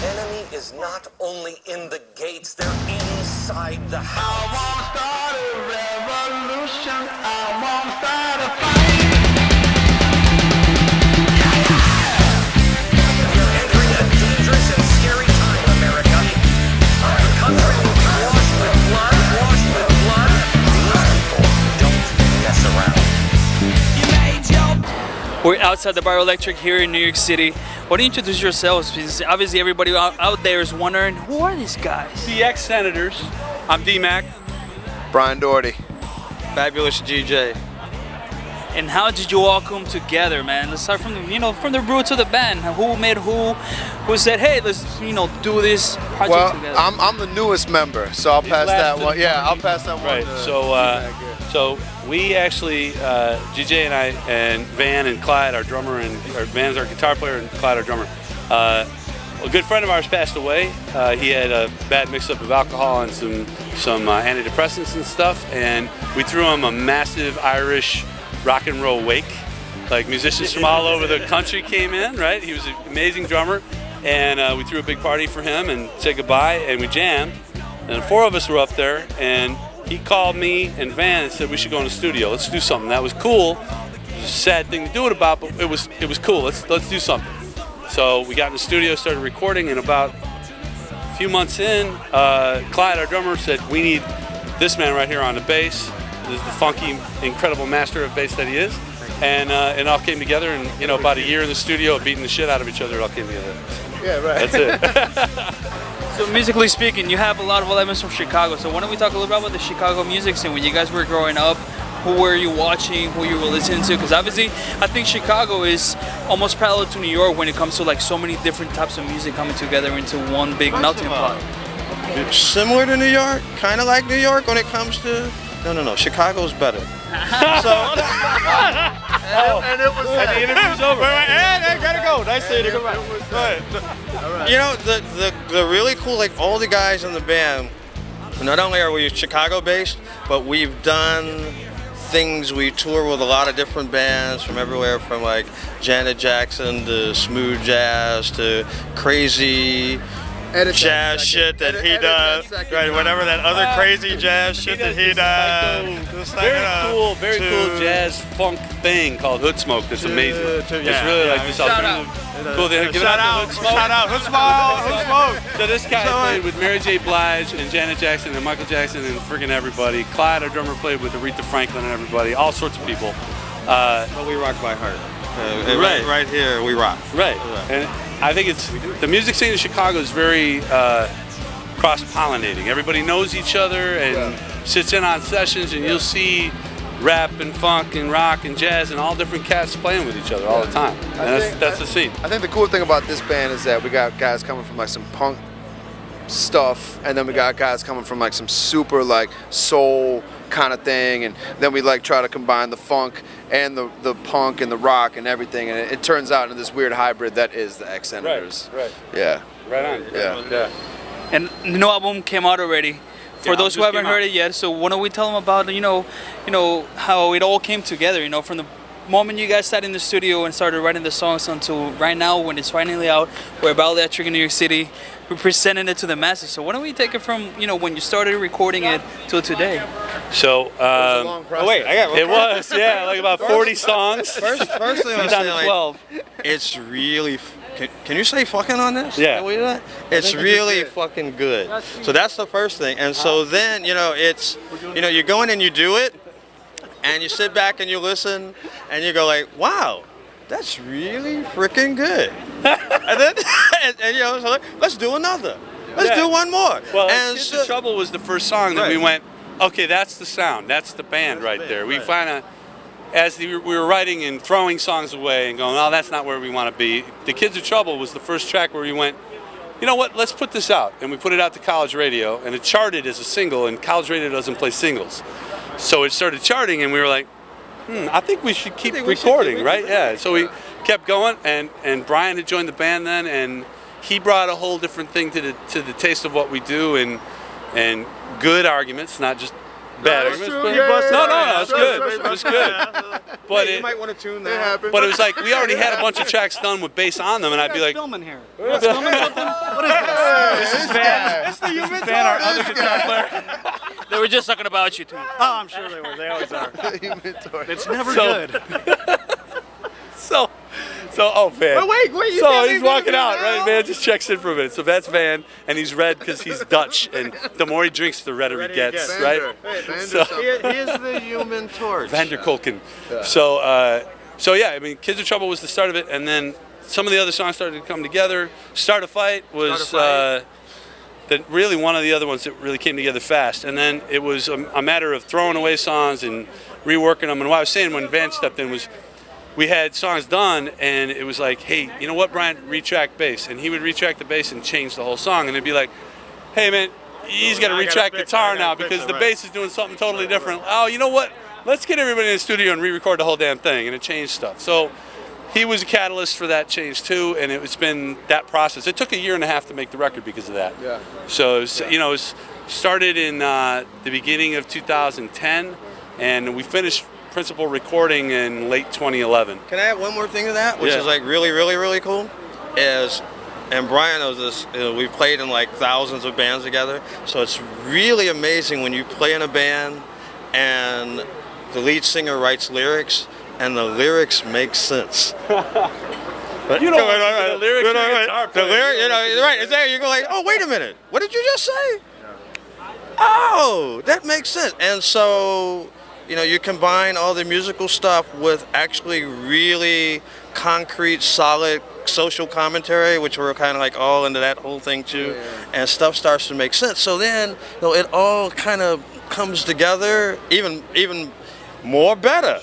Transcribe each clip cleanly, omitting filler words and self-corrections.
enemy is not only in the gates, they're inside the house. I won't start a revolution. I won't start a fight. You're entering a dangerous and scary time, America. Our country will be washed with blood, washed with blood. These people don't mess around. We're outside the Bowery Electric here in New York City. Why don't you introduce yourselves? Because obviously everybody out there is wondering, who are these guys? The ex-senators. I'm D-Mac. Brian Doherty. Fabulous DJ. And how did you all come together, man? Let's start from the, from the roots of the band. Who made who? Who said, hey, let's, do this project Well, together? I'm the newest member, so I'll pass that one. Yeah, I'll pass that one. Right. So we actually, GJ and I, and Van and Clyde, our drummer, and Van's our guitar player, and Clyde, our drummer. A good friend of ours passed away. He had a bad mix-up of alcohol and some antidepressants and stuff, and we threw him a massive Irish rock and roll wake. Like musicians from all over the country came in, right? He was an amazing drummer, and we threw a big party for him and said goodbye, and we jammed. And 4 of us were up there, and he called me and Van and said we should go in the studio. Let's do something. That was cool. It was a sad thing to do it about, but it was cool. Let's do something. So we got in the studio, started recording, and about a few months in, Clyde, our drummer, said we need this man right here on the bass. This is the funky, incredible master of bass that he is. And it all came together, and about a year in the studio, beating the shit out of each other, it all came together. Yeah, right. That's it. So musically speaking, you have a lot of elements from Chicago. So why don't we talk a little bit about the Chicago music scene? When you guys were growing up, who were you watching, who you were listening to? Because obviously, I think Chicago is almost parallel to New York when it comes to like so many different types of music coming together into one big melting pot. Similar to New York, kind of like New York when it comes to. No. Chicago's better. And it was. And the interview's over. And gotta go. Nice seeing you. Goodbye. The really cool, like all the guys in the band. Not only are we Chicago-based, but we've done things. We tour with a lot of different bands from everywhere, from like Janet Jackson to smooth jazz to crazy jazz shit that he does. Right, whatever that other crazy jazz shit that he does. Very cool jazz funk thing called Hood Smoke. That's amazing. It's really like this alternative. Cool thing. Shout out, Hood Smoke. So this guy played with Mary J. Blige and Janet Jackson and Michael Jackson and friggin' everybody. Clyde, our drummer, played with Aretha Franklin and everybody. All sorts of people. But we rock by heart. Right here, we rock. Right. And I think the music scene in Chicago is very cross-pollinating. Everybody knows each other and sits in on sessions, and you'll see rap and funk and rock and jazz and all different cats playing with each other all the time. And that's the scene. I think the cool thing about this band is that we got guys coming from like some punk stuff, and then we got guys coming from like some super like soul kind of thing, and then we like try to combine the funk and the punk and the rock and everything, and it turns out into this weird hybrid that is the ex-senators. Right. Yeah. Right on. Yeah. And the new album came out already. For those who haven't heard it yet, so why don't we tell them about how it all came together, from the moment you guys sat in the studio and started writing the songs until right now when it's finally out. We're Bowery Electric in New York City. We're presenting it to the masses. So why don't we take it from when you started recording it till today? So It was a long process. it was like about 40 songs. First thing I down to say, 12. it's really. Can you say fucking on this? Yeah. Can we do that? It's really fucking good. So that's the first thing. And so then it's you go in and you do it, and you sit back and you listen, and you go like, wow, that's really freaking good. And then so let's do another. Let's do one more. Well, and Kids in Trouble was the first song that we went, okay, that's the sound, that's the band right there. We as we were writing and throwing songs away and going, oh, that's not where we want to be. The Kids in Trouble was the first track where we went, you know what, let's put this out. And we put it out to college radio, and it charted as a single, and college radio doesn't play singles. So it started charting, and we were like, I think we should keep recording, right? Yeah. So we kept going, and Brian had joined the band then, and he brought a whole different thing to the taste of what we do, and good arguments, not just bad arguments. No, it's good. It's good. But you might want to tune that. happened. But it was like we already had a bunch of tracks done with bass on them, and I'd be like, filming here. What is This Van, our other guitar player. They were just talking about you too. Oh, I'm sure they were. They always are. Human torch. It's never So- good. Oh, Van. But wait, you So can't he's leave walking Van out, right? Van just checks in for a minute. So that's Van, and he's red because he's Dutch, and the more he drinks, the redder he Redder he gets, gets. right? So He is the human torch. Vander Kolken. So yeah, I mean, Kids in Trouble was the start of it, and then some of the other songs started to come together. Start a Fight was that really one of the other ones that really came together fast, and then it was a matter of throwing away songs and reworking them. And what I was saying when Van stepped in was, we had songs done, and it was like, hey, you know what, Brian, retract bass, and he would retract the bass and change the whole song, and it'd be like, hey man, he's got to I gotta retract fix it, guitar I gotta now fix because it, the right. bass is doing something totally different. Oh, you know what? Let's get everybody in the studio and re-record the whole damn thing, and it changed stuff. So he was a catalyst for that change too, and it's been that process. It took a year and a half to make the record because of that. Yeah. So it was, it was started in the beginning of 2010, and we finished principal recording in late 2011. Can I add one more thing to that, which Yeah. is like really, really, really cool? Is, and Brian knows this, we've played in like thousands of bands together, so it's really amazing when you play in a band and the lead singer writes lyrics and the lyrics make sense. You don't want to do the lyrics, you're a guitar The player. lyric, right, exactly. You go like, oh, wait a minute, what did you just say? Oh, that makes sense. And so, you combine all the musical stuff with actually really concrete, solid social commentary, which we're kind of like all into that whole thing too, and stuff starts to make sense. So then, it all kind of comes together even more better.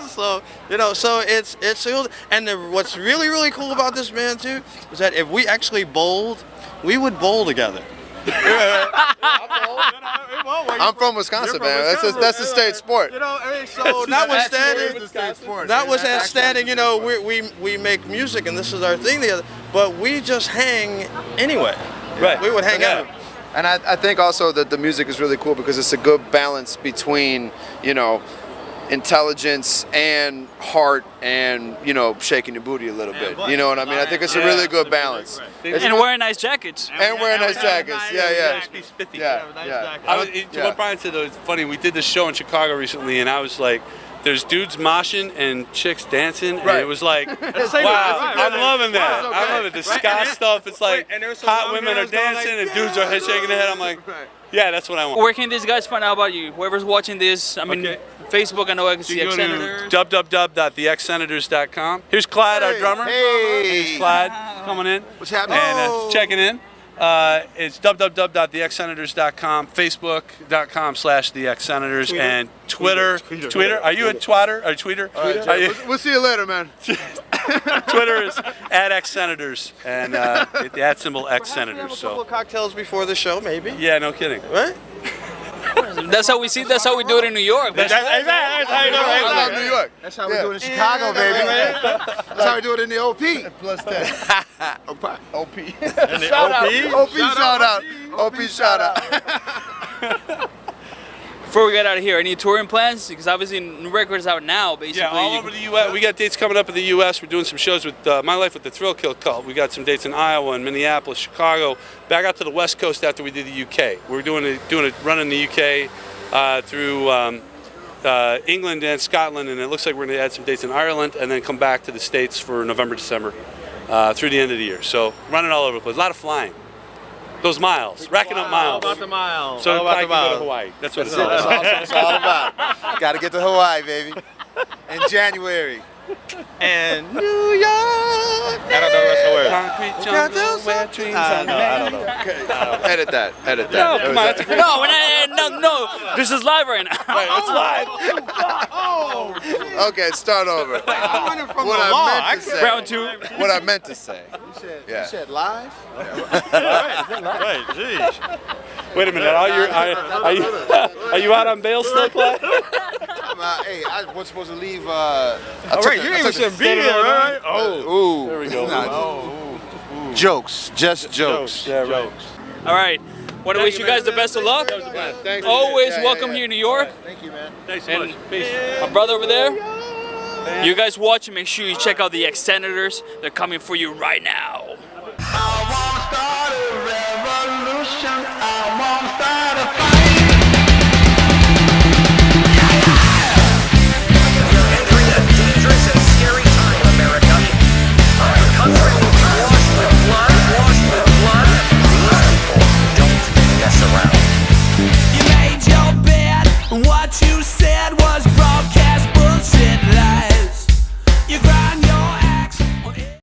So so it's and what's really, really cool about this band too is that if we actually bowled, we would bowl together. I'm from Wisconsin, man. That's a state sport. So notwithstanding, we make music and this is our thing together, but we just hang anyway. Right. We would hang out. And I think also that the music is really cool because it's a good balance between, intelligence and heart and, shaking your booty a little bit. You know what I mean? I think it's a really good balance. And wearing nice jackets. And wearing nice jackets. Yeah. What Brian said though, it's funny, we did this show in Chicago recently, and I was like, there's dudes moshing and chicks dancing, and it was like, wow, I'm loving that. I love it. The ska stuff, it's like hot women are dancing and dudes are shaking their head. I'm like, yeah, that's what I want. Where can these guys find out about you? Whoever's watching this, I mean, Okay. Facebook, I know I can see You go to X-Senators. www.thexsenators.com. Here's Clyde, our drummer. Here's Clyde coming in. What's happening? And checking in. It's www.thexsenators.com, facebook.com/thexsenators, and Twitter. Are you a twatter or tweeter? Are you? We'll see you later, man. Twitter is @xsenators, and the @ symbol xsenators. Have a couple So of cocktails before the show, maybe. yeah, no kidding. Right? That's how we see. That's how we do it in New York. That's how you do it. I love New York. That's how we do it in Chicago, baby. That's how we do it in the OP. Plus 10. OP. And the OP? OP shout out. OP shout out. Before we get out of here, any touring plans? Because obviously, new record's out now, basically. Yeah, all over the U.S. We got dates coming up in the U.S. We're doing some shows with My Life with the Thrill Kill Cult. We got some dates in Iowa and Minneapolis, Chicago. Back out to the West Coast after we did the U.K. We're doing a run in the U.K. Through England and Scotland, and it looks like we're going to add some dates in Ireland, and then come back to the States for November, December, through the end of the year. So running all over the place. A lot of flying. Those miles, racking up miles. All about the miles. So All about I the can go to miles. Hawaii. That's what it's That's all about. awesome. It's all about. Got to get to Hawaii, baby. In January. And New York. I don't know the rest of the words. Concrete jungle where dreams are made. I don't know. Edit that. Edit No, that. come on, that's a great. No, no. This is live right now. It's live. Okay, start over. I'm running from What the I law. meant I to can't- say. Round two. What I meant to say. Yeah. You said live? Right, geez. Wait a minute. Are you out on bail still, Clyde? Hey, I was supposed to leave. All right, you even said be here, right? Ooh. There we go. Jokes. Just jokes. Yeah, right. All right. Want to wish you guys the best of luck. Thanks. Always Yeah, welcome yeah. here in New York. Thank you, man. Thanks so And much. Peace. my brother over there. You guys watching, make sure you check out the X-Senators. They're coming for you right now.